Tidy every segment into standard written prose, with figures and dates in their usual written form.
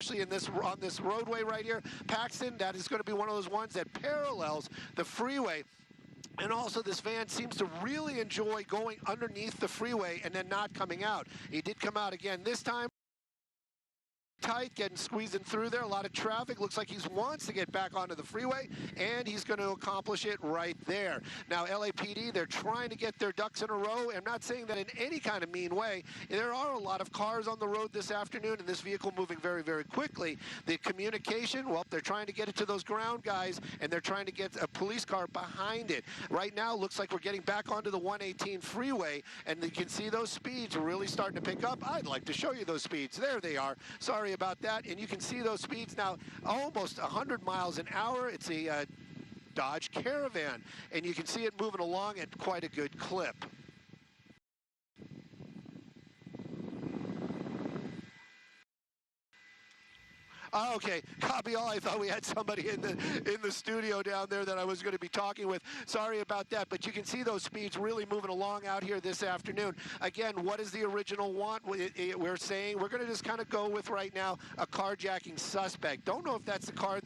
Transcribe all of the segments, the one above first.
Especially in this on this roadway right here, Paxton, that is going to be one of those ones that parallels the freeway. And also, this van seems to really enjoy going underneath the freeway and then not coming out. He did come out again this time. Tight, getting squeezing through there. A lot of traffic. Looks like he wants to get back onto the freeway, and he's going to accomplish it right there. Now, LAPD, they're trying to get their ducks in a row. I'm not saying that in any kind of mean way. There are a lot of cars on the road this afternoon, and this vehicle moving very, very quickly. The communication, well, they're trying to get it to those ground guys, and they're trying to get a police car behind it. Right now, looks like we're getting back onto the 118 freeway, and you can see those speeds are really starting to pick up. I'd like to show you those speeds. There they are. Sorry about that, and you can see those speeds now almost 100 miles an hour. It's a Dodge Caravan, and you can see it moving along at quite a good clip. Oh, okay, copy all. I thought we had somebody in the studio down there that I was going to be talking with. Sorry about that, but you can see those speeds really moving along out here this afternoon. Again, what is the original want? We're saying we're going to just kind of go with right now a carjacking suspect. Don't know if that's the car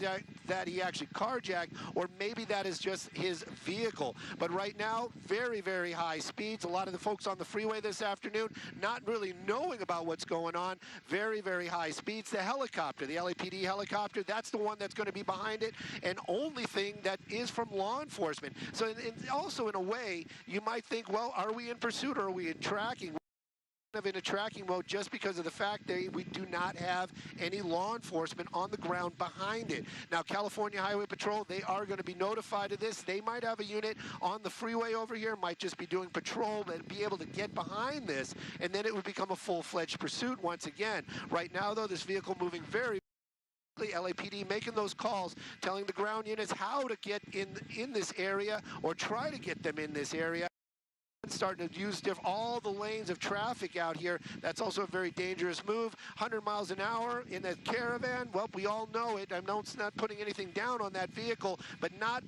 that he actually carjacked, or maybe that is just his vehicle. But right now, very, very high speeds. A lot of the folks on the freeway this afternoon not really knowing about what's going on. Very, very high speeds. The helicopter, the LAPD helicopter, that's the one that's going to be behind it, and only thing that is from law enforcement. So also in a way, you might think, well, are we in pursuit or are we in tracking? In a tracking mode just because of the fact that we do not have any law enforcement on the ground behind it. Now, California Highway Patrol, they are going to be notified of this. They might have a unit on the freeway over here, might just be doing patrol, but be able to get behind this, and then it would become a full-fledged pursuit once again. Right now, though, this vehicle moving very LAPD making those calls, telling the ground units how to get in this area or try to get them in this area. Starting to use all the lanes of traffic out here. That's also a very dangerous move. 100 miles an hour in that Caravan. Well, we all know it. I know it's not putting anything down on that vehicle, but not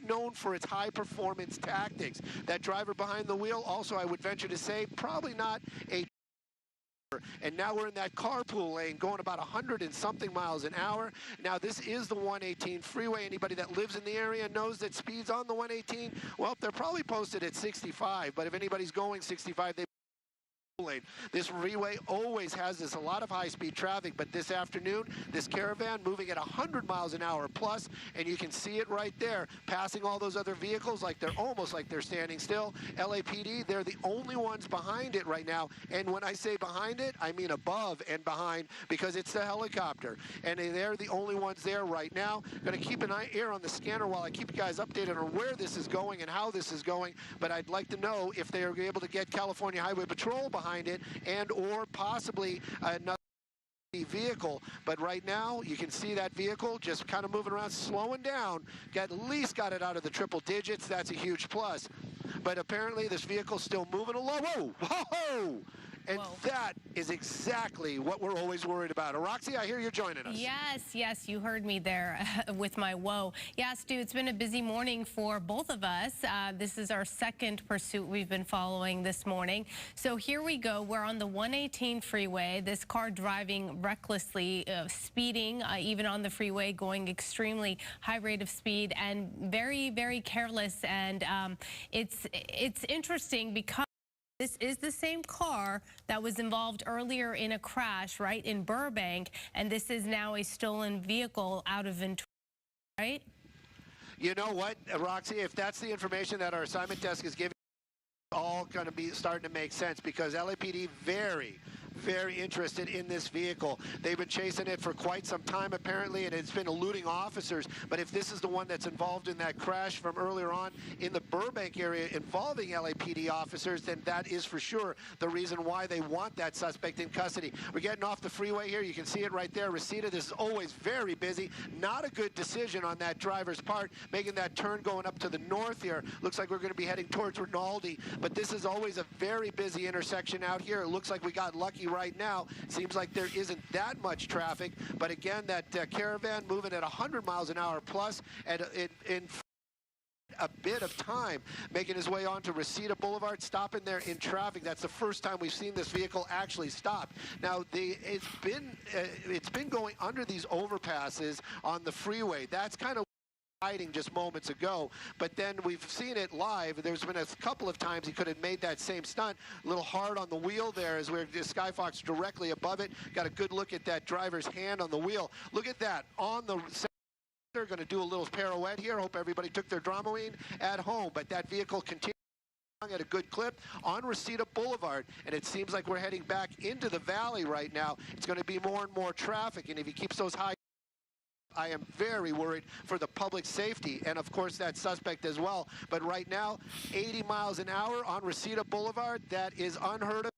known for its high performance tactics. That driver behind the wheel, also, I would venture to say, probably not a. And now we're in that carpool lane going about 100 and something miles an hour. Now, this is the 118 freeway. Anybody that lives in the area knows that speeds on the 118, well, they're probably posted at 65. But if anybody's going 65, they lane. This freeway always has a lot of high-speed traffic, but this afternoon, this Caravan moving at 100 miles an hour plus, and you can see it right there, passing all those other vehicles like they're almost like they're standing still. LAPD, they're the only ones behind it right now, and when I say behind it, I mean above and behind, because it's the helicopter, and they're the only ones there right now. Going to keep an ear on the scanner while I keep you guys updated on where this is going and how this is going, but I'd like to know if they are able to get California Highway Patrol behind it, and or possibly another vehicle. But right now, you can see that vehicle just kind of moving around, slowing down. At least got it out of the triple digits. That's a huge plus. But apparently, this vehicle's still moving along. Whoa! Whoa! And that is exactly what we're always worried about. Roxy, I hear you're joining us. Yes, you heard me there with my whoa. Yeah, Stu, it's been a busy morning for both of us. This is our second pursuit we've been following this morning. So here we go. We're on the 118 freeway. This car driving recklessly, speeding, even on the freeway, going extremely high rate of speed and very, very careless. And it's interesting because this is the same car that was involved earlier in a crash, right, in Burbank, and this is now a stolen vehicle out of Ventura, right? You know what, Roxy, if that's the information that our assignment desk is giving, it's all going to be starting to make sense, because LAPD very interested in this vehicle. They've been chasing it for quite some time, apparently, and it's been eluding officers. But if this is the one that's involved in that crash from earlier on in the Burbank area involving LAPD officers, then that is for sure the reason why they want that suspect in custody. We're getting off the freeway here. You can see it right there. Reseda, this is always very busy. Not a good decision on that driver's part, making that turn going up to the north here. Looks like we're going to be heading towards Rinaldi, but this is always a very busy intersection out here. It looks like we got lucky right now. Seems like there isn't that much traffic, but again, that Caravan moving at 100 miles an hour plus, and a bit of time making his way onto Reseda Boulevard, stopping there in traffic. That's the first time we've seen this vehicle actually stop. Now, it's been going under these overpasses on the freeway. That's kind of hiding just moments ago, but then we've seen it live. There's been a couple of times he could have made that same stunt. A little hard on the wheel there as we're Skyfox directly above it. Got a good look at that driver's hand on the wheel. Look at that on the. They're going to do a little pirouette here. Hope everybody took their Dramamine at home, but that vehicle continues at a good clip on Reseda Boulevard, and it seems like we're heading back into the valley right now. It's going to be more and more traffic, and if he keeps those high, I am very worried for the public safety and, of course, that suspect as well. But right now, 80 miles an hour on Reseda Boulevard, that is unheard of.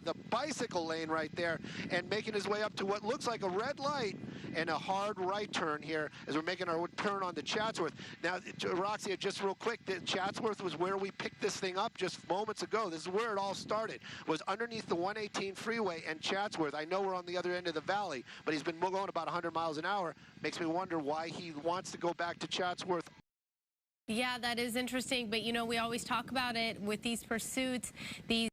The bicycle lane right there, and making his way up to what looks like a red light and a hard right turn here as we're making our turn on to Chatsworth. Now, Roxy, just real quick, Chatsworth was where we picked this thing up just moments ago. This is where it all started, was underneath the 118 freeway and Chatsworth. I know we're on the other end of the valley, but he's been going about 100 miles an hour. Makes me wonder why he wants to go back to Chatsworth. Yeah, that is interesting, but you know, we always talk about it with these pursuits. These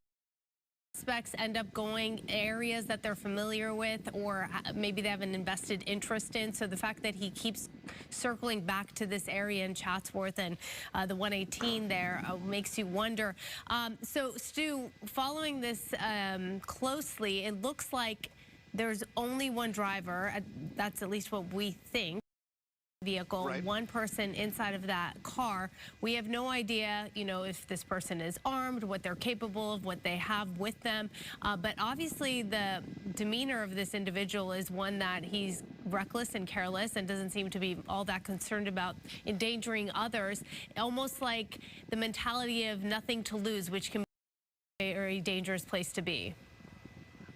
suspects end up going areas that they're familiar with, or maybe they have an invested interest in. So the fact that he keeps circling back to this area in Chatsworth and the 118 there makes you wonder. So Stu, following this closely, it looks like there's only one driver. That's at least what we think. Vehicle, right. One person inside of that car. We have no idea, you know, if this person is armed, what they're capable of, what they have with them. But obviously the demeanor of this individual is one that he's reckless and careless and doesn't seem to be all that concerned about endangering others. Almost like the mentality of nothing to lose, which can be a very dangerous place to be.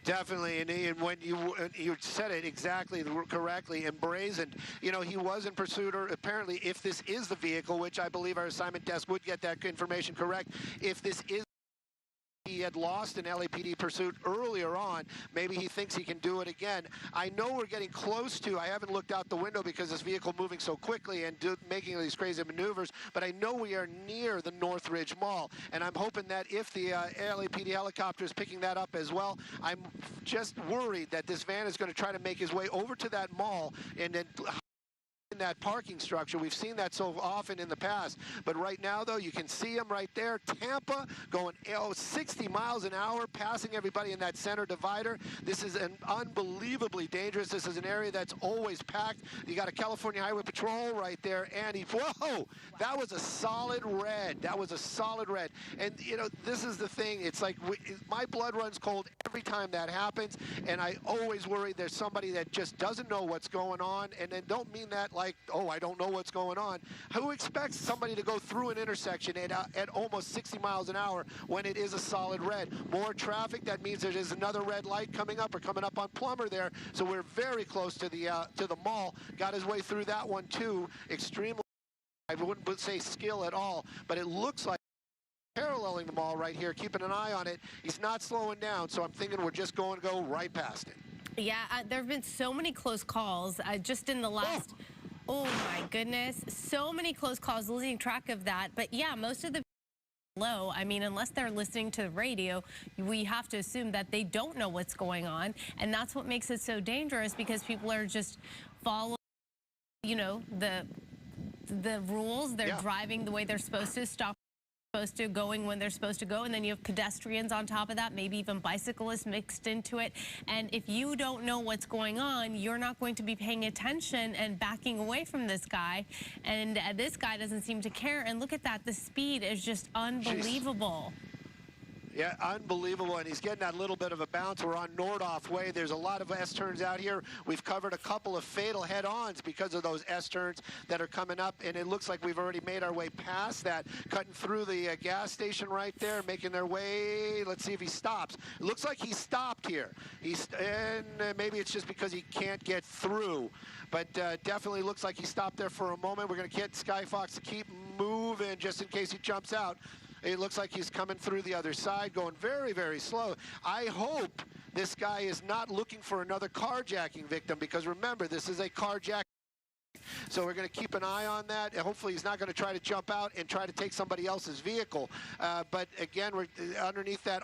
Definitely, and when you said it exactly correctly, embrazened. You know, he was in pursuit, or apparently, if this is the vehicle, which I believe our assignment desk would get that information correct, if this is, he had lost an LAPD pursuit earlier on. Maybe he thinks he can do it again. I know we're getting close to, I haven't looked out the window because this vehicle moving so quickly and making these crazy maneuvers, but I know we are near the Northridge Mall, and I'm hoping that if the LAPD helicopter is picking that up as well, I'm just worried that this van is going to try to make his way over to that mall and then in that parking structure. We've seen that so often in the past, but right now though you can see him right there. Tampa going 60 miles an hour, passing everybody in that center divider. This is unbelievably dangerous. This is an area that's always packed. You got a California Highway Patrol right there, and whoa, that was a solid red. That was a solid red. And you know, this is the thing, it's like my blood runs cold every time that happens, and I always worry there's somebody that just doesn't know what's going on, and then don't mean that like, oh, I don't know what's going on. Who expects somebody to go through an intersection at almost 60 miles an hour when it is a solid red? More traffic, that means there is another red light coming up, or coming up on Plummer there. So we're very close to the mall. Got his way through that one too. Extremely, I wouldn't say skill at all, but it looks like paralleling the mall right here, keeping an eye on it. He's not slowing down, so I'm thinking we're just going to go right past it. Yeah, there have been so many close calls just in the last... Oh my goodness, so many close calls, losing track of that. But yeah, most of the low, I mean, unless they're listening to the radio, we have to assume that they don't know what's going on. And that's what makes it so dangerous, because people are just following, you know, the rules. They're driving the way they're supposed to, supposed to, going when they're supposed to go, and then you have pedestrians on top of that, maybe even bicyclists mixed into it. And if you don't know what's going on, you're not going to be paying attention and backing away from this guy. And this guy doesn't seem to care. And look at that, the speed is just unbelievable. Jeez. Yeah, unbelievable, and he's getting that little bit of a bounce. We're on Nordhoff Way. There's a lot of S-turns out here. We've covered a couple of fatal head-ons because of those S-turns that are coming up, and it looks like we've already made our way past that, cutting through the gas station right there, making their way. Let's see if he stops. It looks like he stopped here. And maybe it's just because he can't get through, but definitely looks like he stopped there for a moment. We're going to get Skyfox to keep moving just in case he jumps out. It looks like he's coming through the other side, going very, very slow. I hope this guy is not looking for another carjacking victim, because remember, this is a carjacking So we're going to keep an eye on that. And hopefully he's not going to try to jump out and try to take somebody else's vehicle. But again, we're underneath that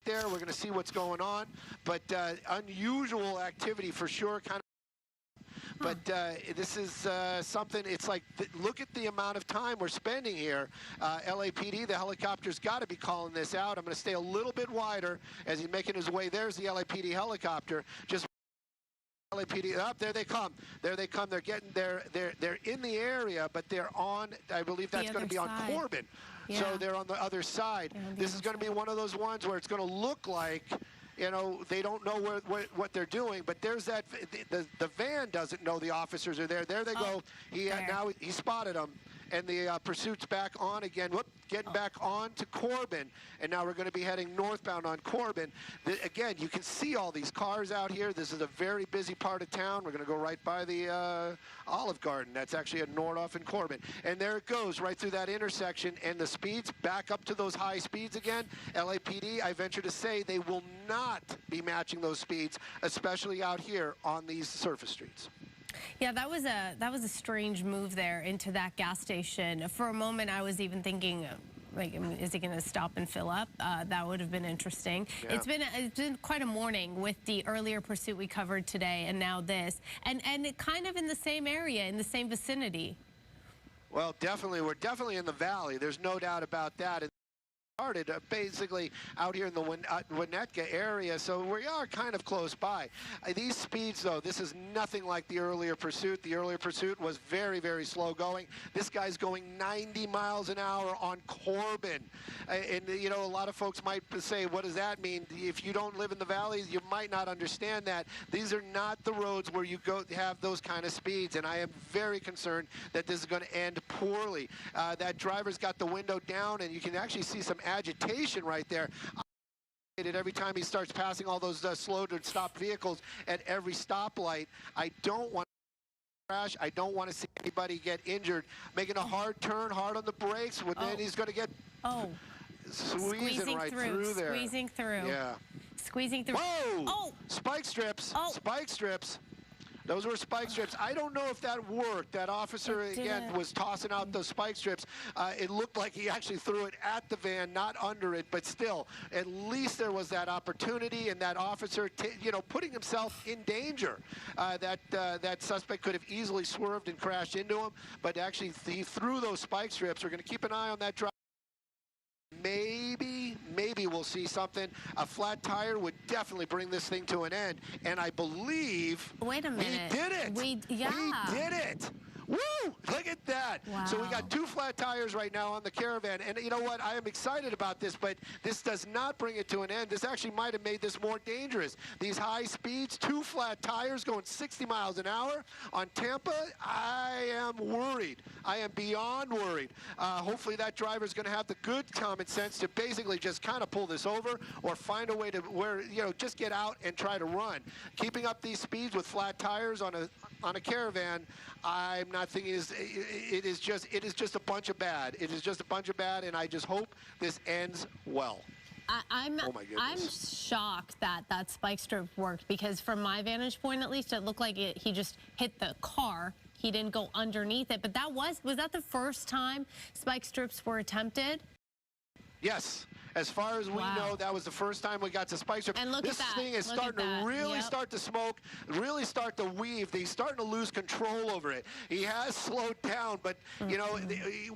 there. We're going to see what's going on. But unusual activity for sure. But this is something, it's like, look at the amount of time we're spending here. LAPD, the helicopter's got to be calling this out. I'm going to stay a little bit wider as he's making his way. There's the LAPD helicopter. Just LAPD, up there they come. There they come. They're getting they're in the area, but they're on, I believe that's going to be on Corbin. Yeah. So they're on the other side. This is going to be one of those ones where it's going to look like, you know, they don't know what they're doing, but there's that, the van doesn't know the officers are there. There they go. Now he spotted them, and the pursuit's back on again. Whoop, getting back on to Corbin, and now we're going to be heading northbound on Corbin. Again, you can see all these cars out here. This is a very busy part of town. We're going to go right by the Olive Garden. That's actually at Nordhoff and Corbin. And there it goes, right through that intersection, and the speeds back up to those high speeds again. LAPD, I venture to say, they will not be matching those speeds, especially out here on these surface streets. Yeah, that was a strange move there into that gas station. For a moment, I was even thinking, like, is he going to stop and fill up? That would have been interesting. Yeah. It's been quite a morning with the earlier pursuit we covered today, and now this, and it kind of in the same area, in the same vicinity. Well, definitely, we're definitely in the valley. There's no doubt about that. Started basically out here in the Winnetka area, so we are kind of close by. These speeds, though, this is nothing like the earlier pursuit. The earlier pursuit was very, very slow going. This guy's going 90 miles an hour on Corbin. And, you know, a lot of folks might say, what does that mean? If you don't live in the valleys, you might not understand that. These are not the roads where you go have those kind of speeds, and I am very concerned that this is going to end poorly. That driver's got the window down, and you can actually see some agitation right there. Every time he starts passing all those slowed and stopped vehicles at every stoplight. I don't want to crash. I don't want to see anybody get injured. Making a hard turn, hard on the brakes, then he's going to get squeezing right through there. Squeezing through. Yeah. Squeezing through. Whoa! Oh! Spike strips. Oh. Spike strips. Those were spike strips. I don't know if that worked. That officer, again, was tossing out those spike strips. It looked like he actually threw it at the van, not under it, but still, at least there was that opportunity, and that officer, you know, putting himself in danger. That suspect could have easily swerved and crashed into him, but actually he threw those spike strips. We're going to keep an eye on that driver. Maybe we'll see something. A flat tire would definitely bring this thing to an end. And I believe Wait a minute. We did it. We did it. Woo! Look at that. Wow. So we got 2 flat tires right now on the Caravan. And you know what? I am excited about this, but this does not bring it to an end. This actually might have made this more dangerous. These high speeds, 2 flat tires going 60 miles an hour on Tampa, I am worried. I am beyond worried. Hopefully that driver is going to have the good common sense to basically just kind of pull this over or find a way to where, you know, just get out and try to run. Keeping up these speeds with flat tires on a Caravan, I'm not thinking it is just a bunch of bad. It is just a bunch of bad, and I just hope this ends well. I'm shocked that that spike strip worked, because from my vantage point, at least, it looked like he just hit the car. He didn't go underneath it. But was that the first time spike strips were attempted? Yes. As far as we know, that was the first time we got to spike strip. And this thing is starting to really start to smoke, really start to weave. He's starting to lose control over it. He has slowed down, but you know,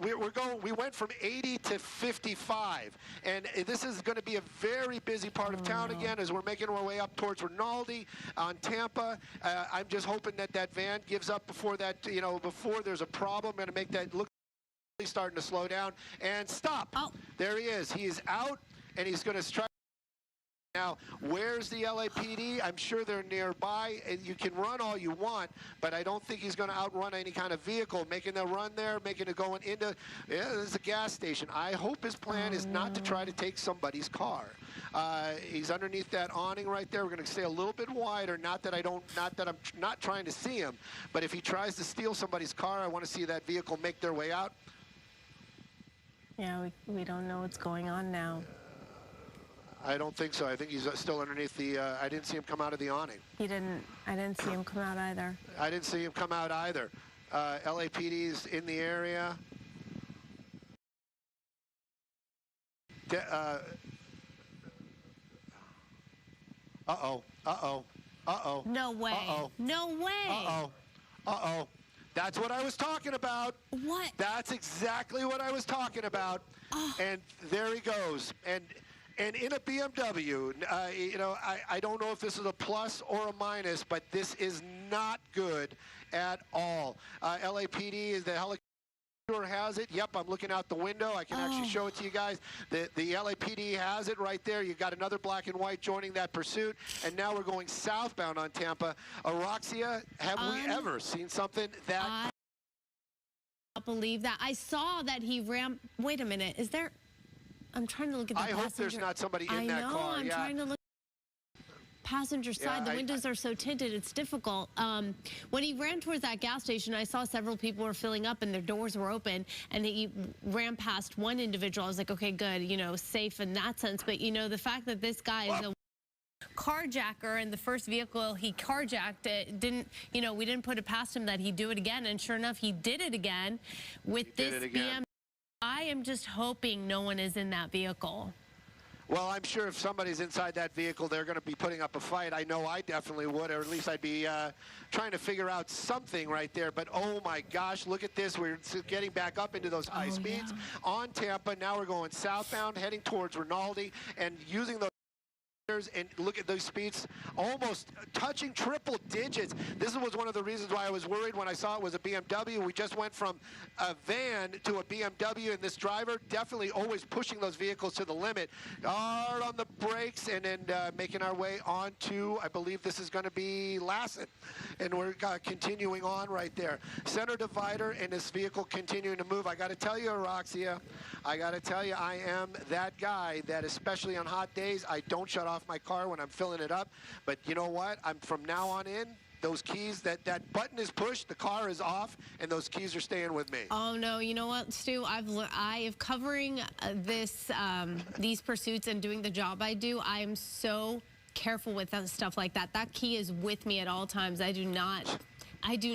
we went from 80 to 55, and this is going to be a very busy part of town again as we're making our way up towards Rinaldi on Tampa. I'm just hoping that van gives up before that, you know, before there's a problem. I'm going to make that look. Starting to slow down and stop. There he is. He is out, and he's going to try. Now, where's the LAPD? I'm sure they're nearby, and you can run all you want, but I don't think he's going to outrun any kind of vehicle. Making the run there, making it going into, this is a gas station. I hope his plan is not to try to take somebody's car. He's underneath that awning right there. We're going to stay a little bit wider. Not that I'm not trying to see him, but if he tries to steal somebody's car, I want to see that vehicle make their way out. Yeah, we don't know what's going on now. I don't think so. I think he's still underneath the, I didn't see him come out of the awning. I didn't see him come out either. I didn't see him come out either. LAPD's in the area. Uh-oh. No way. No way. Uh-oh. That's what I was talking about. What? That's exactly what I was talking about. Oh. And there he goes. And in a BMW, you know, I don't know if this is a plus or a minus, but this is not good at all. LAPD is the helicopter. Has it. Yep, I'm looking out the window. I can actually show it to you guys. The LAPD has it right there. You've got another black and white joining that pursuit. And now we're going southbound on Tampa. Araxia, have we ever seen something that... I can't believe that. I saw that he ran... Wait a minute. Is there... I'm trying to look at the passenger. I hope there's not somebody in that car. I'm trying to look. Passenger side, the windows are so tinted, it's difficult. When he ran towards that gas station, I saw several people were filling up and their doors were open, and he ran past one individual. I was like, okay, good, you know, safe in that sense. But, you know, the fact that this guy is a carjacker, and the first vehicle he carjacked, it didn't, you know, we didn't put it past him that he'd do it again, and sure enough, he did it again with this BMW. I am just hoping no one is in that vehicle. Well, I'm sure if somebody's inside that vehicle, they're going to be putting up a fight. I know I definitely would, or at least I'd be trying to figure out something right there. But, oh, my gosh, look at this. We're getting back up into those high speeds on Tampa. Now we're going southbound, heading towards Rinaldi, and using those... And look at those speeds, almost touching triple digits. This was one of the reasons why I was worried when I saw it was a BMW. We just went from a van to a BMW, and this driver definitely always pushing those vehicles to the limit. Hard on the brakes, and then making our way on to, I believe this is going to be Lassen. And we're continuing on right there. Center divider, and this vehicle continuing to move. I got to tell you, Araxia, I got to tell you, I am that guy that, especially on hot days, I don't shut off my car when I'm filling it up. But you know what? I'm from now on in, those keys, that button is pushed, the car is off, and those keys are staying with me. Oh no, you know what, Stu? I have covering these pursuits and doing the job I do. I am so careful with stuff like that. That key is with me at all times. I do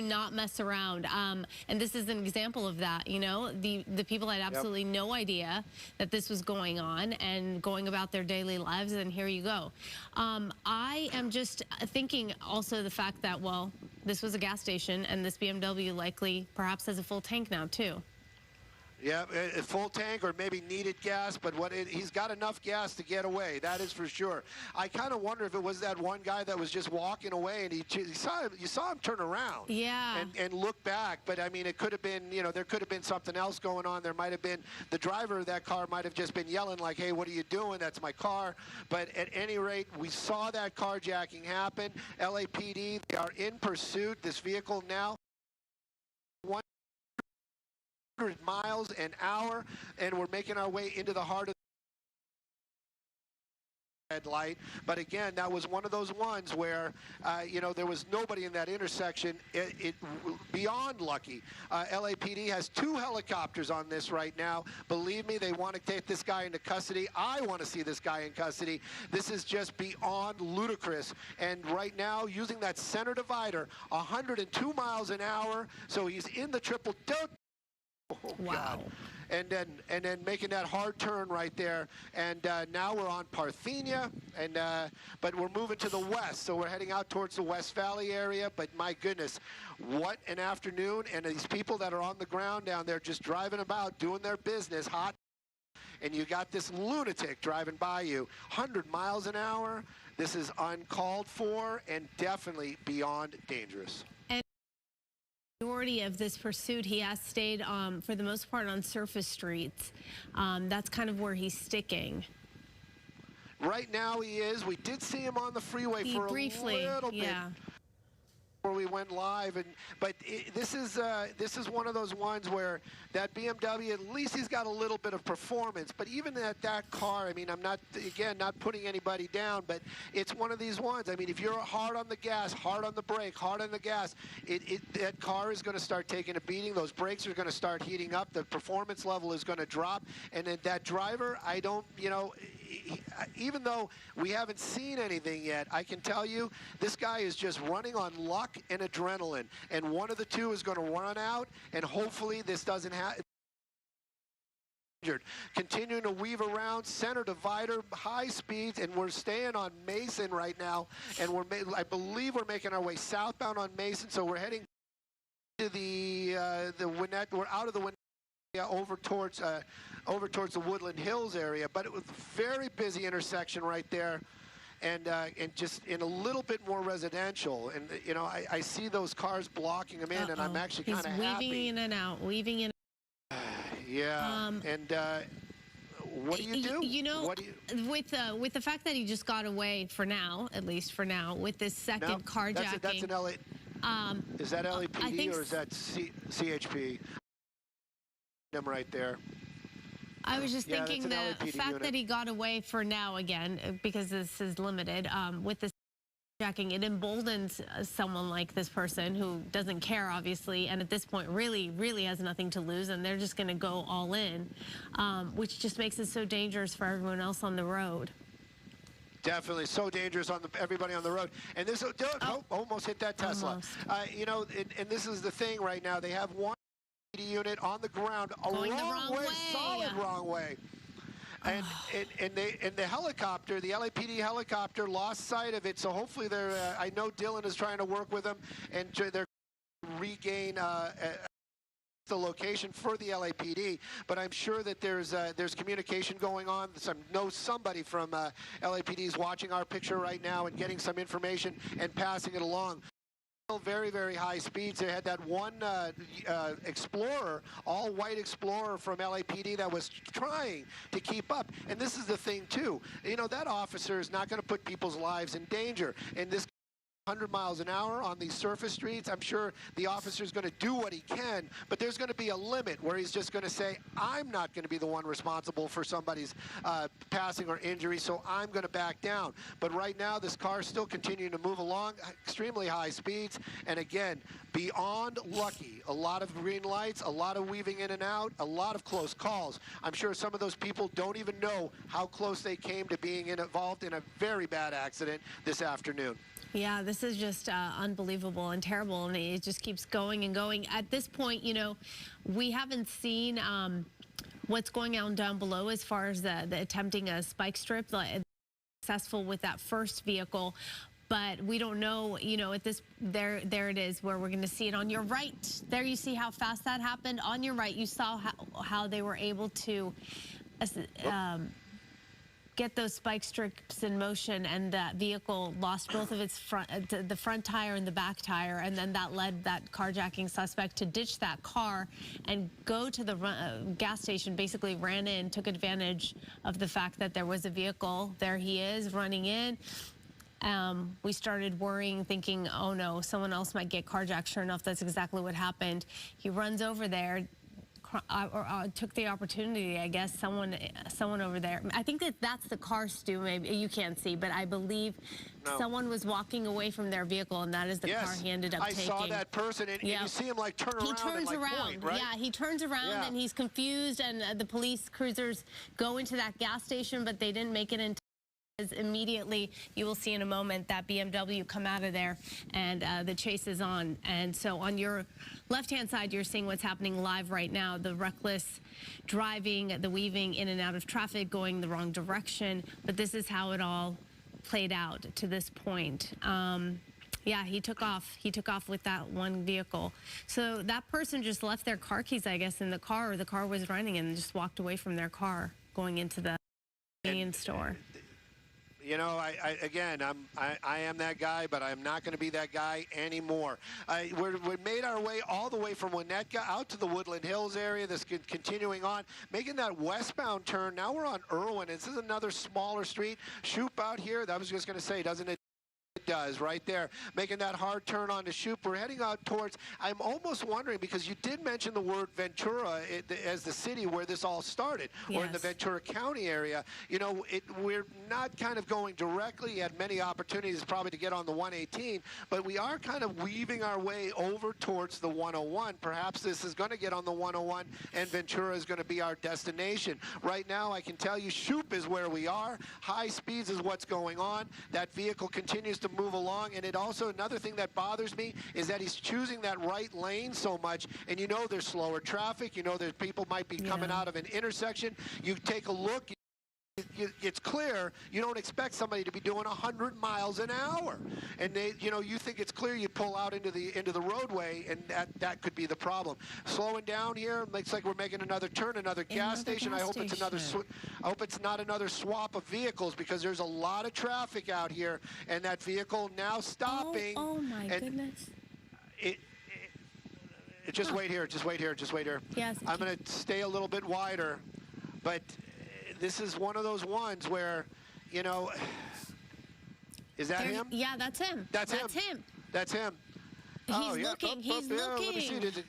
not mess around. And this is an example of that, you know. The people had absolutely no idea that this was going on and going about their daily lives, and here you go. I am just thinking also the fact that, well, this was a gas station, and this BMW likely perhaps has a full tank now, too. Yeah, a full tank or maybe needed gas, but he's got enough gas to get away. That is for sure. I kind of wonder if it was that one guy that was just walking away, and you saw him turn around. Yeah. And look back. But I mean, it could have been, you know, there could have been something else going on. There might have been the driver of that car might have just been yelling like, "Hey, what are you doing? That's my car." But at any rate, we saw that carjacking happen. LAPD, they are in pursuit. This vehicle now 100 miles an hour, and we're making our way into the heart of the red light. But again, that was one of those ones where you know, there was nobody in that intersection. It beyond lucky. LAPD has 2 helicopters on this right now. Believe me, they want to take this guy into custody. I want to see this guy in custody. This is just beyond ludicrous. And right now, using that center divider, 102 miles an hour, so he's in the triple dope. Oh, wow. God. And then making that hard turn right there. And now we're on Parthenia, and but we're moving to the west, so we're heading out towards the West Valley area. But my goodness, what an afternoon. And these people that are on the ground down there just driving about, doing their business, hot. And you got this lunatic driving by you, 100 miles an hour. This is uncalled for and definitely beyond dangerous. Majority of this pursuit, he has stayed for the most part on surface streets. That's kind of where he's sticking. Right now he is. We did see him on the freeway for a little bit before we went live, but this is one of those ones where that BMW, at least he's got a little bit of performance. But even at that car, I mean, I'm not putting anybody down, but it's one of these ones. I mean, if you're hard on the gas, hard on the brake, hard on the gas, that car is going to start taking a beating. Those brakes are going to start heating up. The performance level is going to drop, and then that driver, I don't, you know, even though we haven't seen anything yet, I can tell you this guy is just running on luck and adrenaline, and one of the two is going to run out, and hopefully this doesn't happen. Continuing to weave around, center divider, high speeds, and we're staying on Mason right now, and I believe we're making our way southbound on Mason, so we're heading to the Winnett. We're out of the Winnett area over towards the Woodland Hills area, but it was a very busy intersection right there. And just in a little bit more residential, and you know, I see those cars blocking him in, and I'm actually kind of happy. He's weaving in and out, weaving in. Yeah, and what do you do? You know, with the fact that he just got away for now, at least for now, with this second carjacking. That's an LA. Is that LAPD or is that CHP? Them right there. I was just thinking the fact that he got away for now again, because this is limited, with this carjacking, it emboldens someone like this person who doesn't care, obviously, and at this point really has nothing to lose, and they're just going to go all in, which just makes it so dangerous for everyone else on the road. Definitely so dangerous on everybody on the road. And this almost hit that Tesla. You know, and this is the thing right now. They have one unit on the ground, going the wrong way. Solid wrong way. And the helicopter, the LAPD helicopter, lost sight of it. So hopefully they're. I know Dylan is trying to work with them, and they're regain the location for the LAPD. But I'm sure that there's communication going on. I know somebody from LAPD is watching our picture right now and getting some information and passing it along. Very, very high speeds. They had that one Explorer, all-white Explorer from LAPD that was trying to keep up. And this is the thing, too. You know, that officer is not going to put people's lives in danger. And this 100 miles an hour on these surface streets, I'm sure the officer's going to do what he can, but there's going to be a limit where he's just going to say, I'm not going to be the one responsible for somebody's passing or injury, so I'm going to back down. But right now, this car is still continuing to move along, extremely high speeds, and again, beyond lucky. A lot of green lights, a lot of weaving in and out, a lot of close calls. I'm sure some of those people don't even know how close they came to being involved in a very bad accident this afternoon. Yeah, this is just unbelievable and terrible, and it just keeps going and going. At this point, you know, we haven't seen what's going on down below as far as the attempting a spike strip, successful with that first vehicle. But we don't know, you know, at this, there it is, where we're going to see it on your right. There you see how fast that happened. On your right, you saw how they were able to get those spike strips in motion, and that vehicle lost both of its the front tire and the back tire, and then that led that carjacking suspect to ditch that car and go to the gas station, basically ran in, took advantage of the fact that there was a vehicle. There he is running in. We started worrying, thinking, oh no, someone else might get carjacked. Sure enough, that's exactly what happened. He runs over there, took the opportunity, I guess, someone over there. I think that's the car, Stu, maybe you can't see, but I believe someone was walking away from their vehicle, and that is the car he ended up taking. I saw that person, and you see him like turn around. He turns around, right? Yeah, he turns around, and he's confused, and the police cruisers go into that gas station, but they didn't make it in time. Immediately, you will see in a moment that BMW come out of there, and the chase is on. And so on your left-hand side, you're seeing what's happening live right now, the reckless driving, the weaving in and out of traffic, going the wrong direction. But this is how it all played out to this point. Yeah, he took off. He took off with that one vehicle. So that person just left their car keys, I guess, in the car, or the car was running, and just walked away from their car going into the convenience store. You know, again, I am that guy, but I'm not going to be that guy anymore. We made our way all the way from Winnetka out to the Woodland Hills area. This continuing on, making that westbound turn. Now we're on Irwin. This is another smaller street. Shoop out here. I was just going to say, doesn't it does right there, making that hard turn on to Shoup. We're heading out towards, I'm almost wondering, because you did mention the word Ventura as the city where this all started, or in the Ventura County area. You know, we're not kind of going directly. You had many opportunities probably to get on the 118, but we are kind of weaving our way over towards the 101. Perhaps this is going to get on the 101, and Ventura is going to be our destination. Right now, I can tell you Shoup is where we are. High speeds is what's going on. That vehicle continues to move along, and it also, another thing that bothers me is that he's choosing that right lane so much, and you know there's slower traffic, you know there's people might be coming out of an intersection. You take a look, it's clear you don't expect somebody to be doing 100 miles an hour, and you think it's clear. You pull out into the roadway, and that could be the problem. Slowing down here, looks like we're making another turn, another gas station. I hope it's another. I hope it's not another swap of vehicles, because there's a lot of traffic out here, and that vehicle now stopping. Oh my goodness! Just wait here. Just wait here. Just wait here. Yes. I'm going to stay a little bit wider, but. This is one of those ones where, you know, is that him? Yeah, that's him. That's him. That's him. He's looking. He's looking. Let me see.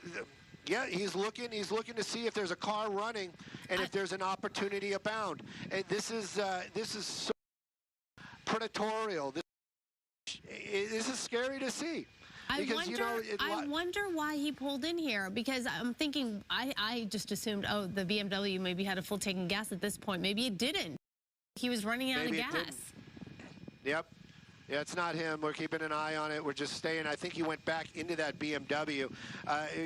Yeah, he's looking. He's looking to see if there's a car running and if there's an opportunity abound. And this is so predatorial. This is scary to see. I wonder why he pulled in here, because I'm thinking, I just assumed, oh, the BMW maybe had a full tank of gas at this point. Maybe it didn't. He was running out of gas. Yep. Yeah, it's not him. We're keeping an eye on it. We're just staying. I think he went back into that BMW.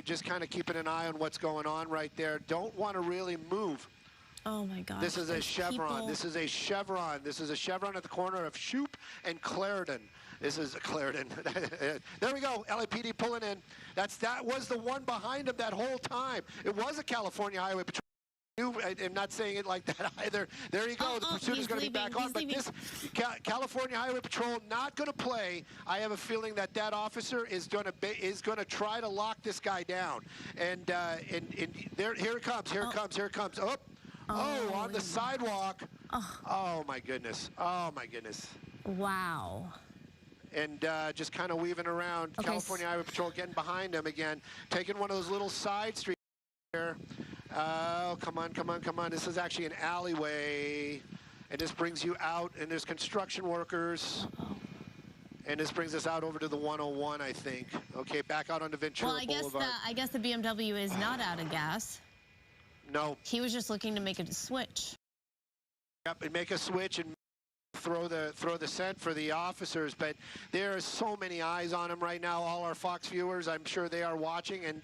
Just kind of keeping an eye on what's going on right there. Don't want to really move. Oh my God. This is a Chevron. This is a Chevron. This is a Chevron at the corner of Shoup and Clarendon. This is Clarendon. There we go. LAPD pulling in. That was the one behind him that whole time. It was a California Highway Patrol. I'm not saying it like that either. There you go. The pursuit is going to be back on. But this California Highway Patrol not going to play. I have a feeling that officer is going to try to lock this guy down. And here it comes. Here it comes. Here it comes. Oh, on the sidewalk. Oh my goodness. Oh my goodness. Wow. And just kind of weaving around. Okay. California Highway Patrol getting behind him again, taking one of those little side streets here. Oh, come on, come on, come on. This is actually an alleyway, and this brings you out, and there's construction workers. And this brings us out over to the 101, I think. Okay, back out onto Ventura Boulevard. I guess the BMW is not out of gas. No. He was just looking to make a switch. Yep, and make a switch and throw the scent for the officers, but there are so many eyes on him right now. All our Fox viewers, I'm sure they are watching, and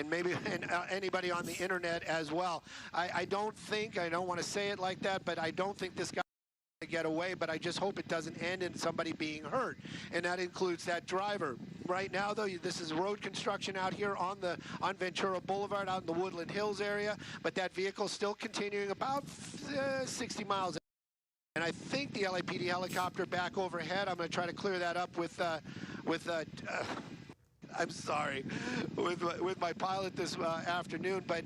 maybe anybody on the internet as well. I don't want to say it like that, but I don't think this guy to get away, but I just hope it doesn't end in somebody being hurt, and that includes that driver. Right now, though, this is road construction out here on Ventura Boulevard, out in the Woodland Hills area, but that vehicle is still continuing about 60 miles. And I think the LAPD helicopter back overhead. I'm going to try to clear that up with I'm sorry, with my pilot this afternoon, but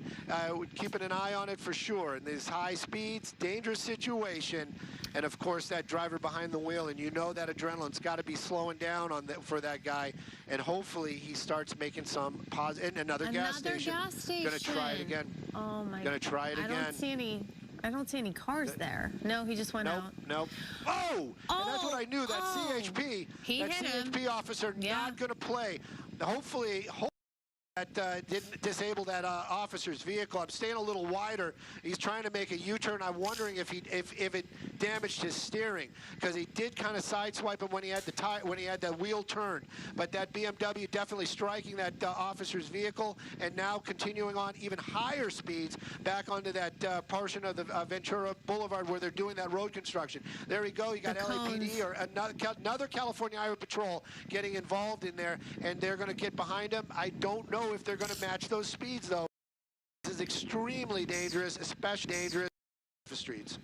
keeping an eye on it for sure. And these high speeds, dangerous situation, and of course that driver behind the wheel, and you know that adrenaline's got to be slowing down for that guy, and hopefully he starts making some positive. Another gas station. Gonna try it again. Oh my! Gonna try it again. I don't see any cars there. No, he just went out. Nope. Oh! And that's what I knew. That CHP, CHP officer, not going to play. Hopefully that didn't disable that officer's vehicle. I'm staying a little wider. He's trying to make a U-turn. I'm wondering if it damaged his steering, because he did kind of sideswipe him when he had the wheel turned. But that BMW definitely striking that officer's vehicle, and now continuing on even higher speeds back onto that portion of the Ventura Boulevard where they're doing that road construction. There we go. You got LAPD or another California Highway Patrol getting involved in there, and they're going to get behind him. I don't know if they're going to match those speeds, though. This is extremely dangerous, especially dangerous on the streets.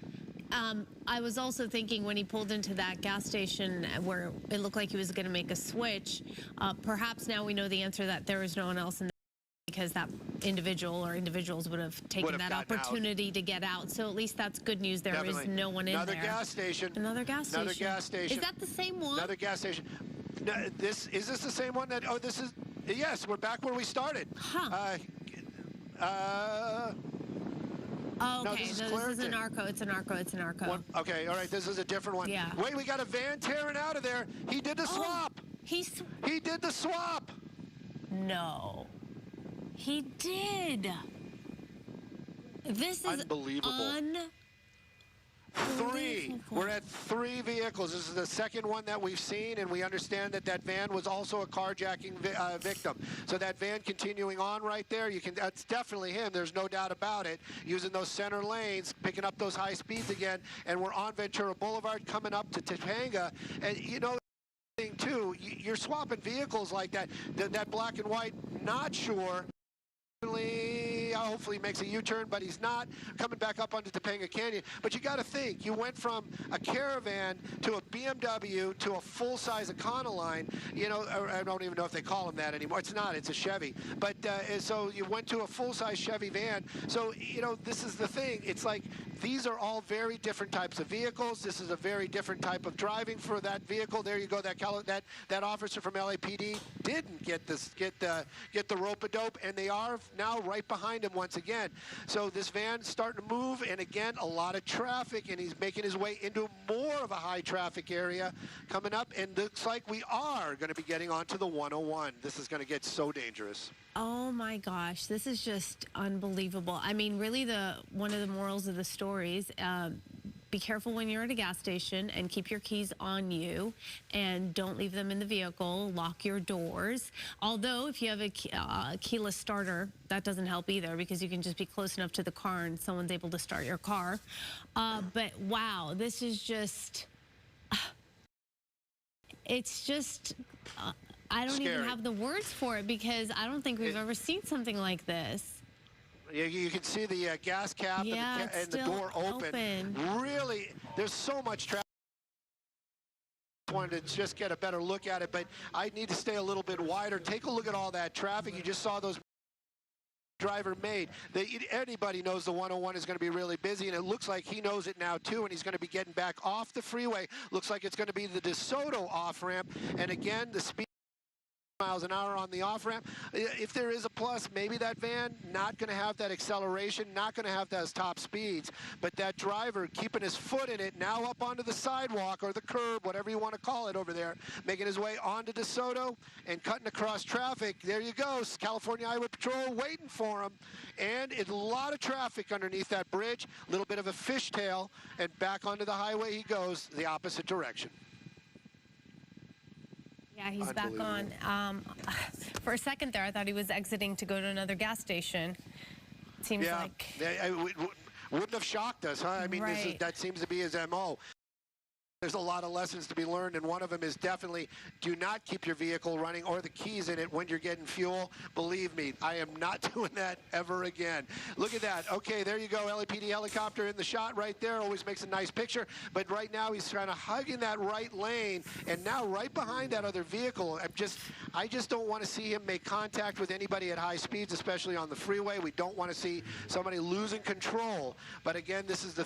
I was also thinking when he pulled into that gas station where it looked like he was going to make a switch, perhaps now we know the answer, that there was no one else in the because that individual or individuals would have taken that opportunity to get out. So at least that's good news. There is no one in there. Another gas station. Another gas station. Another gas station. Is that the same one? Another gas station. No, is this the same one that? Oh, this is. Yes, we're back where we started. Huh. Oh, okay, no, this is a narco. It's a narco. It's a narco. Okay, all right, this is a different one. Yeah. Wait, we got a van tearing out of there. He did the swap. He did the swap. No. He did. This is unbelievable. Three. We're at 3 vehicles. This is the second one that we've seen, and we understand that that van was also a carjacking victim. So that van continuing on right there, that's definitely him. There's no doubt about it. Using those center lanes, picking up those high speeds again, and we're on Ventura Boulevard coming up to Topanga. And you know, too, you're swapping vehicles like that. That black and white, not sure. Hopefully he makes a U-turn, but he's not coming back up onto Topanga Canyon. But you got to think, you went from a Caravan to a BMW to a full-size Econoline. You know, I don't even know if they call them that anymore. It's not. It's a Chevy. But so you went to a full-size Chevy van. So, you know, this is the thing. It's like these are all very different types of vehicles. This is a very different type of driving for that vehicle. There you go. That officer from LAPD didn't get the rope-a-dope, and they are now right behind him once again. So this van's starting to move, and again, a lot of traffic, and he's making his way into more of a high traffic area coming up, and looks like we are going to be getting onto the 101. This is going to get so dangerous. Oh my gosh, this is just unbelievable. I mean, really one of the morals of the stories, be careful when you're at a gas station and keep your keys on you and don't leave them in the vehicle. Lock your doors. Although if you have a keyless starter, that doesn't help either because you can just be close enough to the car and someone's able to start your car. But wow, this is just, it's just, I don't even have the words for it because I don't think we've ever seen something like this. You can see the gas cap and the door open. Really, there's so much traffic. I wanted to just get a better look at it, but I need to stay a little bit wider. Take a look at all that traffic. You just saw those driver made. Anybody knows the 101 is going to be really busy, and it looks like he knows it now too, and he's going to be getting back off the freeway. Looks like it's going to be the DeSoto off-ramp, and again, the speed miles an hour on the off-ramp. If there is a plus, maybe that van not going to have that acceleration, not going to have those top speeds, but that driver keeping his foot in it, now up onto the sidewalk or the curb, whatever you want to call it over there, making his way onto DeSoto and cutting across traffic. There you go, California Highway Patrol waiting for him, and a lot of traffic underneath that bridge, a little bit of a fishtail, and back onto the highway he goes, the opposite direction. Yeah, he's back on. For a second there, I thought he was exiting to go to another gas station. Seems like... Yeah, wouldn't have shocked us, huh? I mean, that seems to be his MO. There's a lot of lessons to be learned, and one of them is definitely do not keep your vehicle running or the keys in it when you're getting fuel. Believe me, I am not doing that ever again. Look at that. Okay, there you go. LAPD helicopter in the shot right there. Always makes a nice picture. But right now he's trying to hug in that right lane, and now right behind that other vehicle. I just don't want to see him make contact with anybody at high speeds, especially on the freeway. We don't want to see somebody losing control. But again, this is the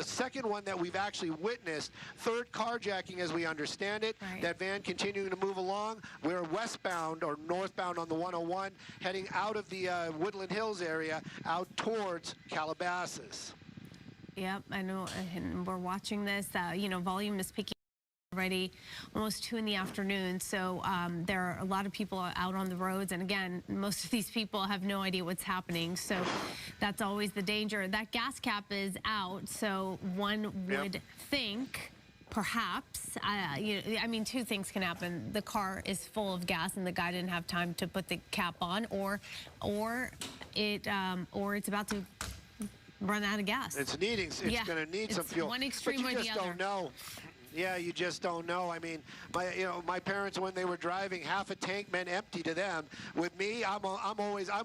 second one that we've actually witnessed. Third carjacking as we understand it. Right. That van continuing to move along. We're westbound or northbound on the 101, heading out of the Woodland Hills area out towards Calabasas. Yep, I know, and we're watching this. You know, volume is picking already almost 2 in the afternoon, so there are a lot of people out on the roads, and again, most of these people have no idea what's happening, so that's always the danger. That gas cap is out, so one would think perhaps, I mean, 2 things can happen. The car is full of gas and the guy didn't have time to put the cap on, or it's about to run out of gas. It's going to need some fuel. One extreme or the other. But you just don't know. Yeah, you just don't know. I mean, my parents, when they were driving, half a tank meant empty to them. With me, I'm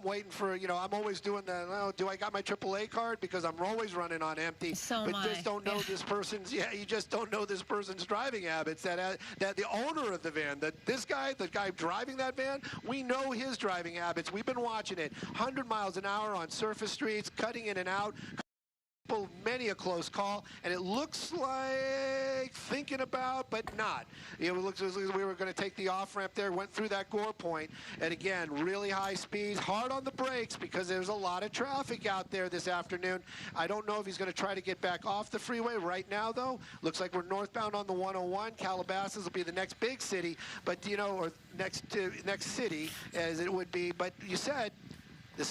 waiting for, I'm always doing the, oh, do I got my AAA card? Because I'm always running on empty. So but just don't know this person's, you just don't know this person's driving habits. That the owner of the van, the guy driving that van, we know his driving habits. We've been watching it. 100 miles an hour on surface streets, cutting in and out. Many a close call, and it looks like thinking about, but not. It looks as if we were going to take the off-ramp there, went through that gore point, and again, really high speeds, hard on the brakes because there's a lot of traffic out there this afternoon. I don't know if he's going to try to get back off the freeway right now, though. Looks like we're northbound on the 101. Calabasas will be the next big city, but, or next city, as it would be. But you said, This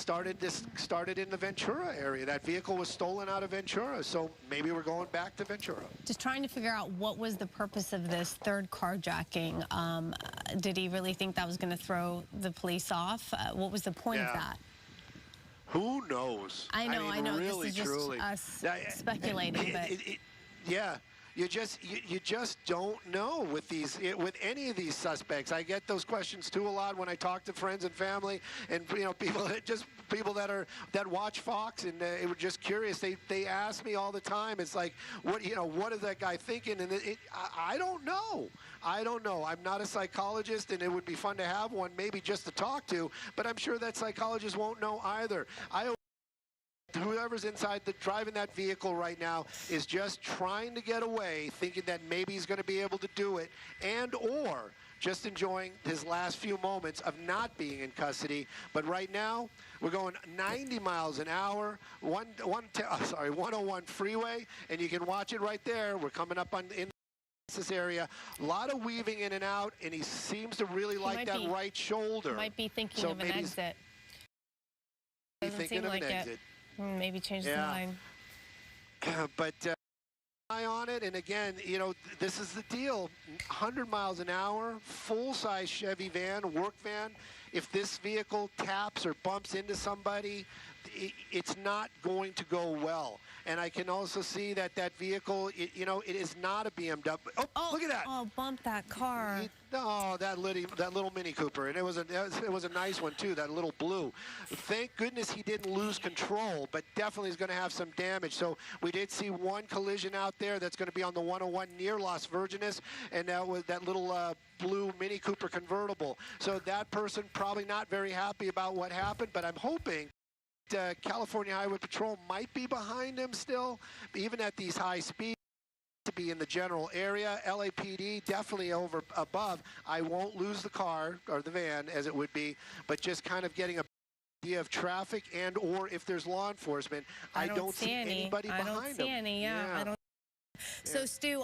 started in the Ventura area. That vehicle was stolen out of Ventura, so maybe we're going back to Ventura. Just trying to figure out what was the purpose of this third carjacking. Did he really think that was going to throw the police off? What was the point of that? Who knows? I know. Really, this is truly. just us speculating, but yeah. You just don't know with any of these suspects. I get those questions too a lot when I talk to friends and family, and people that watch Fox, and they were just curious. They ask me all the time. It's like, what is that guy thinking? And I don't know. I don't know. I'm not a psychologist, and it would be fun to have one, maybe just to talk to. But I'm sure that psychologist won't know either. Whoever's inside driving that vehicle right now is just trying to get away, thinking that maybe he's going to be able to do it, or just enjoying his last few moments of not being in custody. But right now, we're going 90 miles an hour, 101 freeway, and you can watch it right there. We're coming up in this area. A lot of weaving in and out, and he seems to really like that right shoulder. Might be thinking of an exit. Doesn't seem like it. Maybe change the line. But eye on it, and again, this is the deal. 100 miles an hour, full-size Chevy van, work van. If this vehicle taps or bumps into somebody, it's not going to go well. And I can also see that vehicle, it is not a BMW. Oh, look at that! Oh, bump that car. That little Mini Cooper, and it was a nice one too. That little blue. Thank goodness he didn't lose control, but definitely is going to have some damage. So we did see one collision out there that's going to be on the 101 near Las Virgenes, and that was that little blue Mini Cooper convertible. So that person probably not very happy about what happened, but I'm hoping California Highway Patrol might be behind him still, even at these high speeds, to be in the general area. LAPD definitely above. I won't lose the car or the van as it would be, but just kind of getting a idea of traffic and or if there's law enforcement. I don't see anybody behind him. I don't see any. I don't. So, Stu,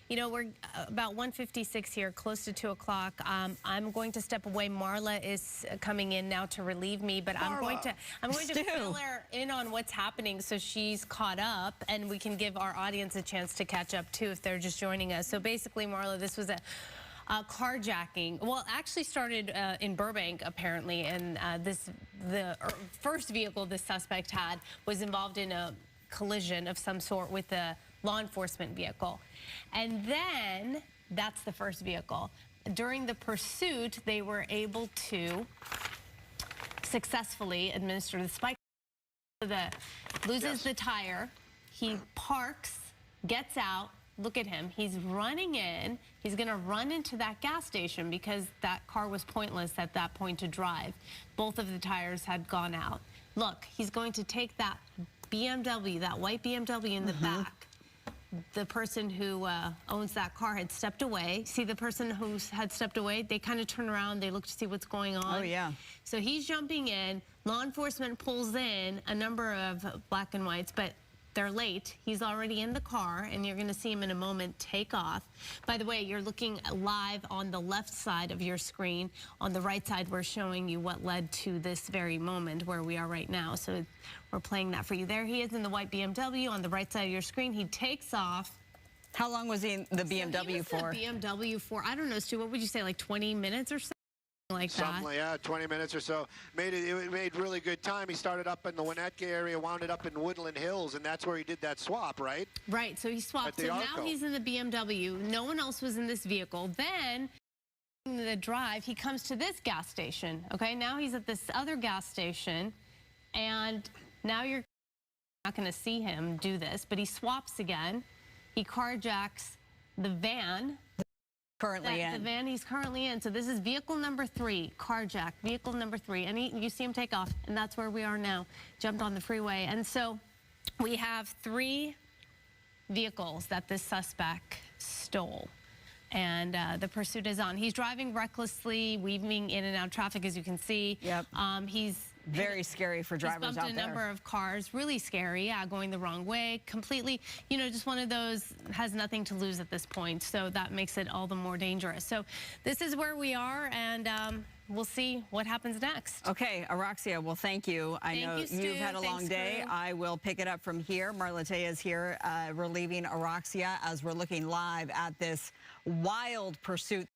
we're about 1:56 here, close to 2 o'clock. I'm going to step away. Marla is coming in now to relieve me, but I'm going to fill her in on what's happening so she's caught up, and we can give our audience a chance to catch up, too, if they're just joining us. So, basically, Marla, this was a carjacking. Well, it actually started in Burbank, apparently, and the first vehicle this suspect had was involved in a collision of some sort with a law enforcement vehicle. And then that's the first vehicle. During the pursuit, they were able to successfully administer the spike. Loses the tire. He parks, gets out. Look at him. He's running in. He's going to run into that gas station because that car was pointless at that point to drive. Both of the tires had gone out. Look, he's going to take that BMW, that white BMW in the back. The person who owns that car had stepped away. See the person who had stepped away? They kind of turn around. They look to see what's going on. Oh, yeah. So he's jumping in. Law enforcement pulls in a number of black and whites, but they're late. He's already in the car, and you're going to see him in a moment take off. By the way, you're looking live on the left side of your screen. On the right side, we're showing you what led to this very moment where we are right now. So we're playing that for you. There he is in the white BMW on the right side of your screen. He takes off. How long was he in the BMW for? The BMW for, I don't know, Stu, what would you say, like 20 minutes or so? like Something that. like that, 20 minutes or so. It made really good time. He started up in the Winnetka area, wound it up in Woodland Hills, and that's where he did that swap, right? Right, so he swapped. So now he's in the BMW. No one else was in this vehicle. Then the drive, he comes to this gas station. Okay, now he's at this other gas station, and now you're not going to see him do this, but he swaps again. He carjacks the van. Currently in. The van he's currently in. So this is vehicle number 3, carjacked, vehicle number 3. And you see him take off, and that's where we are now. Jumped on the freeway. And so we have 3 vehicles that this suspect stole. And the pursuit is on. He's driving recklessly, weaving in and out of traffic, as you can see. Yep. He's very scary for drivers bumped out a there. number of cars, really scary, going the wrong way, completely, just one of those, has nothing to lose at this point, so that makes it all the more dangerous. So this is where we are, and we'll see what happens next. Okay, Araxia, well, thank you. I know you've had a long day. Crew. I will pick it up from here. Marlette is here relieving Araxia as we're looking live at this wild pursuit,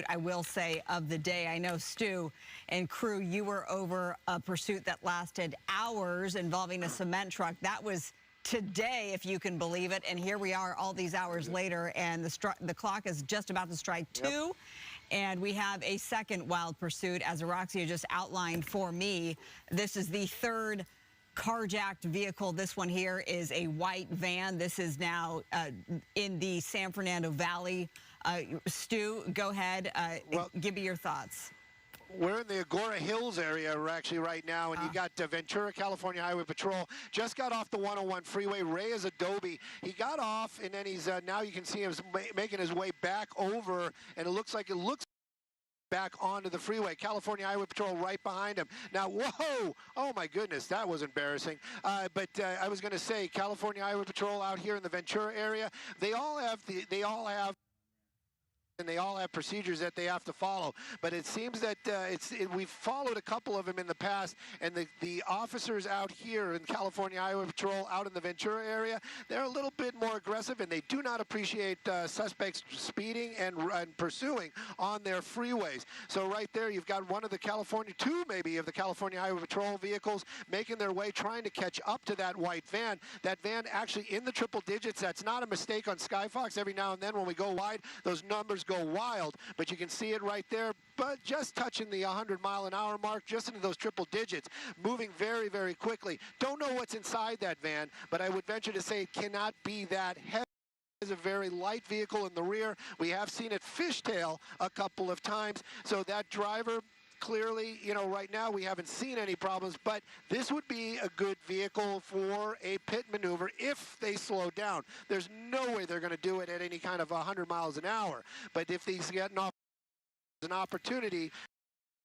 I will say, of the day. I know, Stu and crew, you were over a pursuit that lasted hours involving a cement truck. That was today, if you can believe it. And here we are all these hours later, and the clock is just about to strike 2. Yep. And we have a second wild pursuit, as Araxia just outlined for me. This is the 3rd carjacked vehicle. This one here is a white van. This is now in the San Fernando Valley. Stu, go ahead. Give me your thoughts. We're in the Agora Hills area actually right now, and you got Ventura, California Highway Patrol. Just got off the 101 freeway. Reyes Adobe. He got off, and then he's now you can see him making his way back over, and it looks back onto the freeway. California Highway Patrol right behind him. Now, whoa! Oh my goodness, that was embarrassing. But I was going to say, California Highway Patrol out here in the Ventura area, they all have procedures that they have to follow. But it seems that we've followed a couple of them in the past, and the officers out here in California Highway Patrol out in the Ventura area, they're a little bit more aggressive, and they do not appreciate suspects speeding and pursuing on their freeways. So right there, you've got one of the two maybe of the California Highway Patrol vehicles making their way, trying to catch up to that white van. That van actually in the triple digits. That's not a mistake on Skyfox. Every now and then when we go wide, those numbers go wild, but you can see it right there, but just touching the 100-mile-an-hour mark, just into those triple digits, moving very, very quickly. Don't know what's inside that van, but I would venture to say it cannot be that heavy. It's a very light vehicle in the rear. We have seen it fishtail a couple of times, so that driver, clearly, right now we haven't seen any problems, but this would be a good vehicle for a pit maneuver if they slow down. There's no way they're going to do it at any kind of 100 miles an hour. But if he's getting off an opportunity,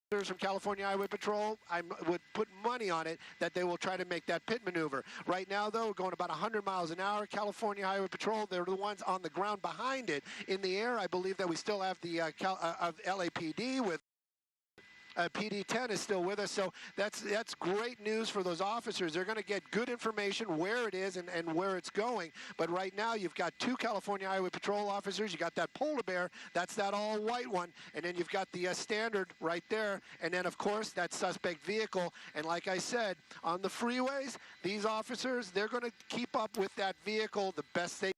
from California Highway Patrol, I would put money on it that they will try to make that pit maneuver. Right now, though, we're going about 100 miles an hour. California Highway Patrol, they're the ones on the ground behind it. In the air, I believe that we still have the LAPD with PD 10 is still with us, so that's great news for those officers. They're going to get good information where it is and where it's going. But right now, you've got 2 California Highway Patrol officers. You got that polar bear, that's that all white one, and then you've got the standard right there, and then of course that suspect vehicle. And like I said, on the freeways, these officers, they're going to keep up with that vehicle the best they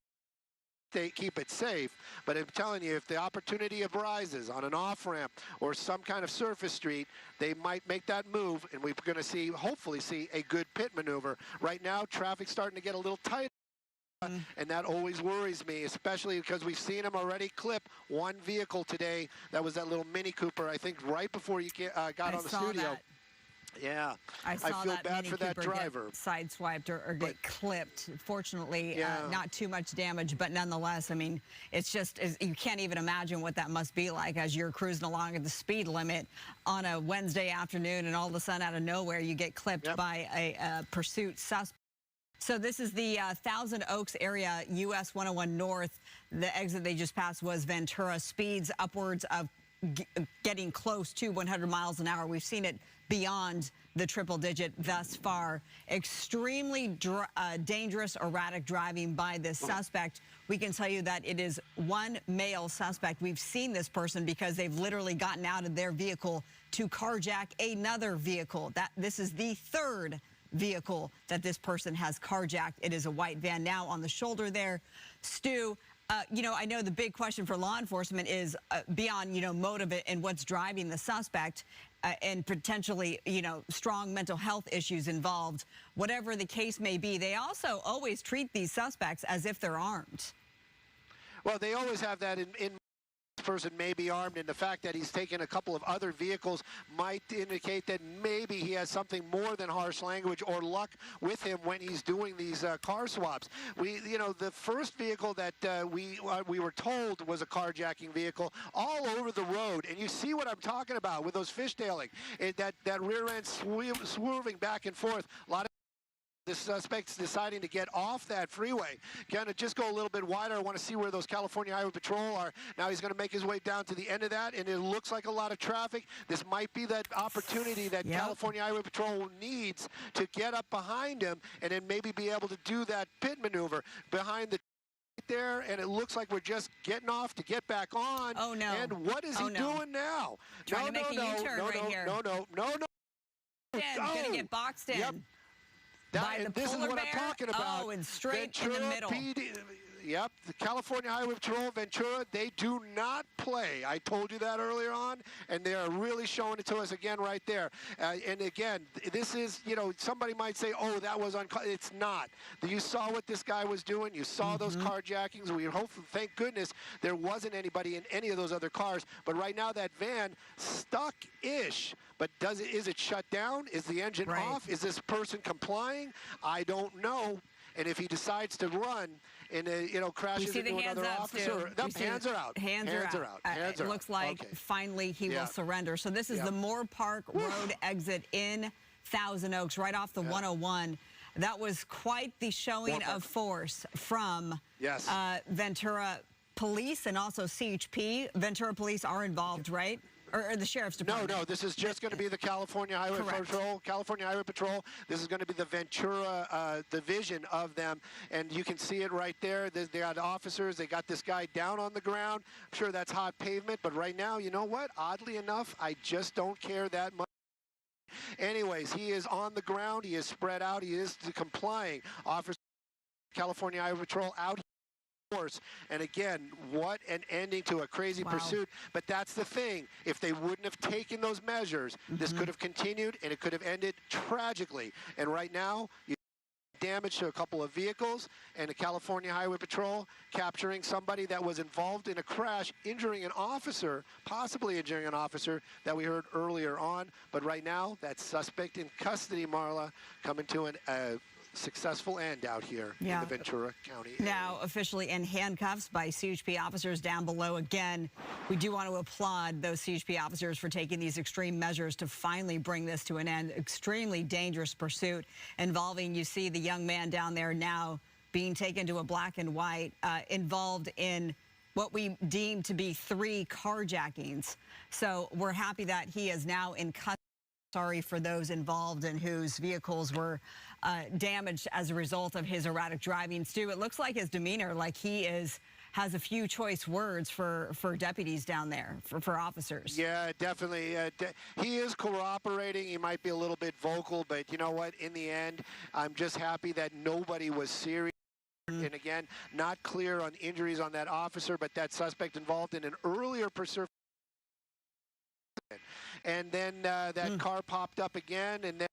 keep it safe. But I'm telling you, if the opportunity arises on an off-ramp or some kind of surface street, they might make that move, and we're going to hopefully see a good pit maneuver. Right now, traffic's starting to get a little tight, and that always worries me, especially because we've seen them already clip one vehicle today. That was that little Mini Cooper, I think, right before you got on the studio. That. Yeah, I feel bad for that driver. Get sideswiped or get clipped. Fortunately, not too much damage, but nonetheless, I mean, it's just, you can't even imagine what that must be like as you're cruising along at the speed limit on a Wednesday afternoon, and all of a sudden, out of nowhere, you get clipped by a pursuit suspect. So this is the Thousand Oaks area, US 101 North. The exit they just passed was Ventura. Speeds upwards of getting close to 100 miles an hour. We've seen it beyond the triple digit thus far. Extremely dangerous, erratic driving by this suspect. We can tell you that it is one male suspect. We've seen this person because they've literally gotten out of their vehicle to carjack another vehicle. This is the third vehicle that this person has carjacked. It is a white van. Now on the shoulder there, Stu, you know, I know the big question for law enforcement is beyond, you know, motive and what's driving the suspect and potentially, you know, strong mental health issues involved. Whatever the case may be, they also always treat these suspects as if they're armed. Well, they always have that in this person may be armed, and the fact that he's taken a couple of other vehicles might indicate that maybe he has something more than harsh language or luck with him when he's doing these car swaps. You know, the first vehicle that we were told was a carjacking vehicle all over the road, and you see what I'm talking about with those fishtailing, that rear end swerving back and forth. A lot of the suspect's deciding to get off that freeway. Gonna just go a little bit wider. I want to see where those California Highway Patrol are. Now he's going to make his way down to the end of that, and it looks like a lot of traffic. This might be that opportunity that California Highway Patrol needs to get up behind him and then maybe be able to do that pit maneuver behind the there, and it looks like we're just getting off to get back on. Oh no. And what is he doing now? Trying to make a U-turn right here. No. Gonna get boxed in. Yep. This is what I'm talking about. Oh, and straight Ventura, in the middle. Yep, the California Highway Patrol, Ventura, they do not play. I told you that earlier on, and they are really showing it to us again right there. And again, this is, you know, somebody might say, oh, that was it's not. You saw what this guy was doing. You saw those carjackings. We hope, thank goodness, there wasn't anybody in any of those other cars. But right now, that van, stuck-ish. But is it shut down? Is the engine off? Is this person complying? I don't know. And if he decides to run and, you know, crashes into another officer, hands are out. Hands are out. It looks like finally he will surrender. So this is the Moore Park Road exit in Thousand Oaks, right off the 101. That was quite the showing of force from Ventura Police and also CHP. Ventura Police are involved, right? Or the Sheriff's Department? No, this is just going to be the California Highway Patrol. California Highway Patrol. This is going to be the Ventura division of them, and you can see it right there. They got officers. They got this guy down on the ground. I'm sure that's hot pavement, but right now, you know what? Oddly enough, I just don't care that much. Anyways, he is on the ground. He is spread out. He is complying. Officer California Highway Patrol out here. And again, what an ending to a crazy pursuit. But that's the thing. If they wouldn't have taken those measures, this could have continued and it could have ended tragically. And right now, you damage to a couple of vehicles, and the California Highway Patrol capturing somebody that was involved in a crash, injuring an officer, possibly injuring an officer that we heard earlier on. But right now, that suspect in custody, Marla, coming to a successful end out here in the Ventura County area. Now officially in handcuffs by CHP officers down below. Again, we do want to applaud those CHP officers for taking these extreme measures to finally bring this to an end. Extremely dangerous pursuit involving, you see the young man down there now being taken to a black and white, involved in what we deem to be 3 carjackings. So we're happy that he is now in custody. Sorry for those involved and whose vehicles were damaged as a result of his erratic driving. Stu, it looks like his demeanor, like he has a few choice words for deputies down there, for officers. Yeah, definitely. He is cooperating. He might be a little bit vocal, but you know what? In the end, I'm just happy that nobody was serious. And again, not clear on injuries on that officer, but that suspect involved in an earlier pursuit. And then that car popped up again, and then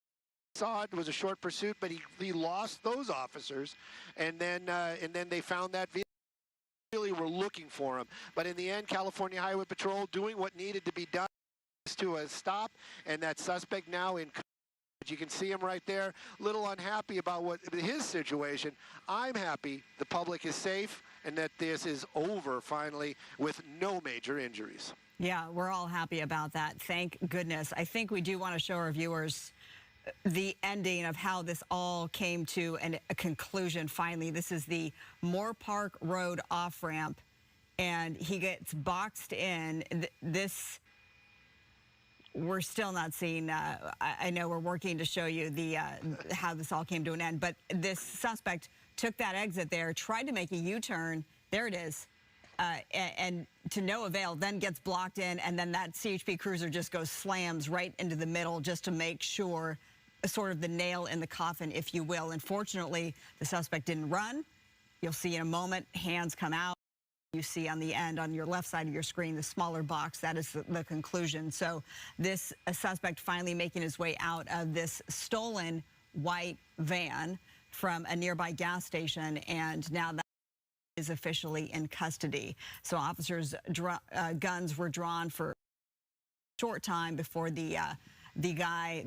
saw it was a short pursuit, but he lost those officers, and then they found that vehicle. Really were looking for him, but in the end, California Highway Patrol doing what needed to be done to a stop, and that suspect now in. You can see him right there, a little unhappy about his situation. I'm happy the public is safe and that this is over finally with no major injuries. Yeah, we're all happy about that. Thank goodness. I think we do want to show our viewers the ending of how this all came to a conclusion finally. This is the Moore Park Road off-ramp and he gets boxed in. We're still not seeing, I know we're working to show you the how this all came to an end, but this suspect took that exit there, tried to make a U-turn. There it is. And to no avail, then gets blocked in, and then that CHP cruiser just slams right into the middle just to make sure, sort of the nail in the coffin, if you will. Unfortunately, the suspect didn't run. You'll see in a moment, hands come out. You see on the end, on your left side of your screen, the smaller box. That is the conclusion. So this suspect finally making his way out of this stolen white van from a nearby gas station, and now that is officially in custody. So officers' guns were drawn for a short time before the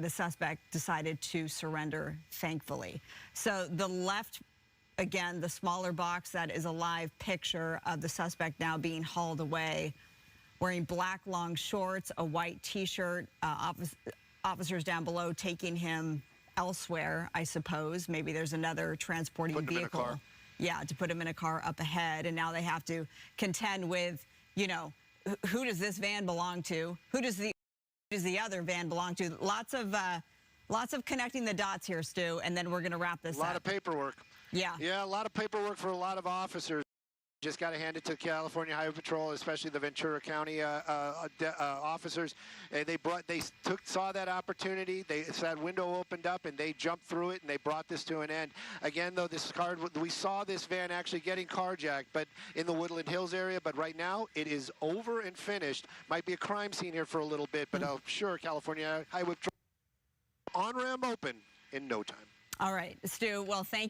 suspect decided to surrender, thankfully. So the left, again, the smaller box, that is a live picture of the suspect now being hauled away, wearing black long shorts, a white T-shirt. Officers down below taking him elsewhere, I suppose. Maybe there's another transporting vehicle. Yeah, to put him in a car up ahead, and now they have to contend with, you know, who does this van belong to? Who does the other van belong to? Lots of connecting the dots here, Stu, and then we're going to wrap this up. A lot of paperwork. Yeah. Yeah, a lot of paperwork for a lot of officers. Just got to hand it to California Highway Patrol, especially the Ventura County officers. They saw that opportunity. That window opened up, and they jumped through it, and they brought this to an end. Again, though, we saw this van actually getting carjacked, but in the Woodland Hills area. But right now, it is over and finished. Might be a crime scene here for a little bit, but I'm sure California Highway Patrol on-ramp open in no time. All right, Stu. Well, thank you.